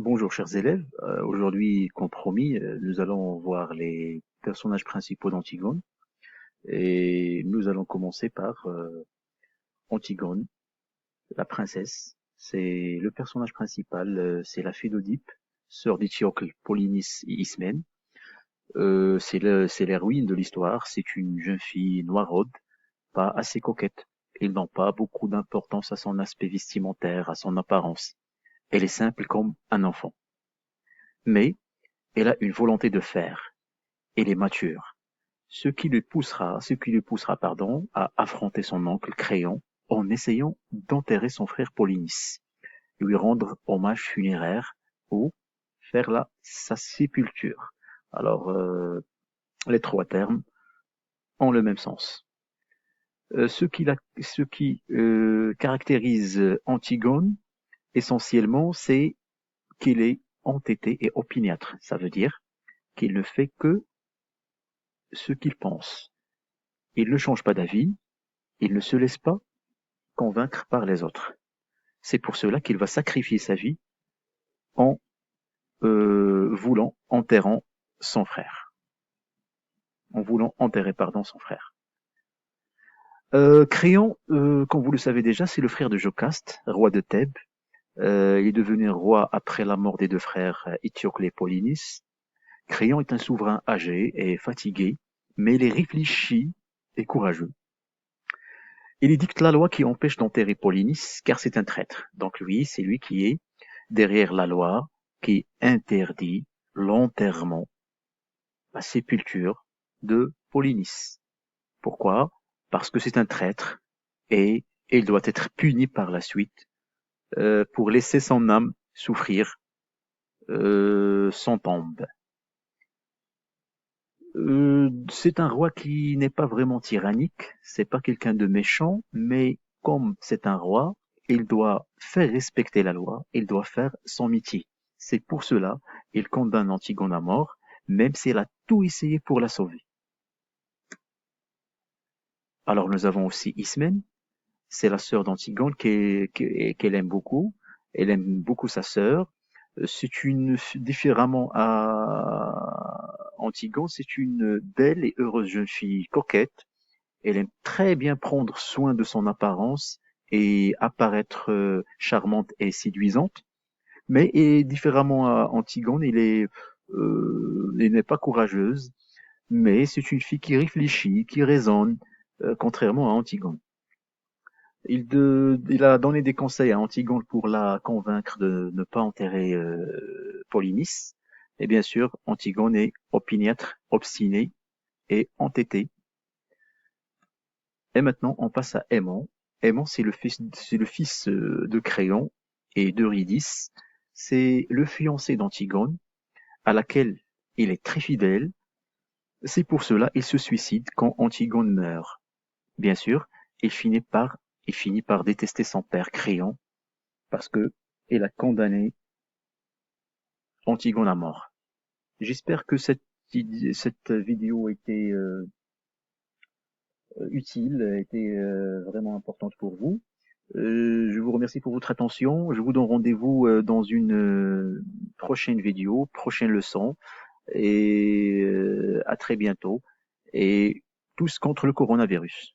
Bonjour chers élèves, aujourd'hui comme promis, nous allons voir les personnages principaux d'Antigone et nous allons commencer par Antigone, la princesse. C'est le personnage principal, c'est la fille d'Oedipe, sœur d'Étiocle, Polynice et Ismène. C'est l'héroïne de l'histoire, c'est une jeune fille noiraude, pas assez coquette. Ils n'ont pas beaucoup d'importance à son aspect vestimentaire, à son apparence. Elle est simple comme un enfant. Mais elle a une volonté de faire. Elle est mature. Ce qui lui poussera, à affronter son oncle Créon en essayant d'enterrer son frère Polynice, lui rendre hommage funéraire ou faire sa sépulture. Alors, les trois termes ont le même sens. Ce qui caractérise Antigone, essentiellement, c'est qu'il est entêté et opiniâtre. Ça veut dire qu'il ne fait que ce qu'il pense. Il ne change pas d'avis, il ne se laisse pas convaincre par les autres. C'est pour cela qu'il va sacrifier sa vie en enterrant son frère. En voulant enterrer, pardon, son frère. Créon, comme vous le savez déjà, c'est le frère de Jocaste, roi de Thèbes. Il est devenu roi après la mort des deux frères Étiocle et Polynice. Créon est un souverain âgé et fatigué, mais il est réfléchi et courageux. Il édicte la loi qui empêche d'enterrer Polynice, car c'est un traître. Donc lui, c'est lui qui est derrière la loi qui interdit l'enterrement, la sépulture de Polynice. Pourquoi? Parce que c'est un traître et il doit être puni par la suite pour laisser son âme souffrir sans tombe. C'est un roi qui n'est pas vraiment tyrannique, c'est pas quelqu'un de méchant, mais comme c'est un roi, il doit faire respecter la loi, il doit faire son métier. C'est pour cela il condamne Antigone à mort, même s'il a tout essayé pour la sauver. Alors nous avons aussi Ismène, c'est la sœur d'Antigone qu'elle aime beaucoup. Elle aime beaucoup sa sœur. C'est différemment à Antigone, c'est une belle et heureuse jeune fille coquette. Elle aime très bien prendre soin de son apparence et apparaître charmante et séduisante. Mais et différemment à Antigone, elle n'est pas courageuse, mais c'est une fille qui réfléchit, qui raisonne, contrairement à Antigone. Il a donné des conseils à Antigone pour la convaincre de ne pas enterrer Polynice. Et bien sûr, Antigone est opiniâtre, obstinée et entêtée. Et maintenant, on passe à Aimon. Aimon, c'est le fils de Créon et d'Eurydice. C'est le fiancé d'Antigone, à laquelle il est très fidèle. C'est pour cela qu'il se suicide quand Antigone meurt. Bien sûr, il finit par, il finit par détester son père Créon parce que il a condamné Antigone à mort. J'espère que cette vidéo était utile, était vraiment importante pour vous. Je vous remercie pour votre attention. Je vous donne rendez-vous dans une prochaine vidéo, prochaine leçon, et à très bientôt. Et tous contre le coronavirus.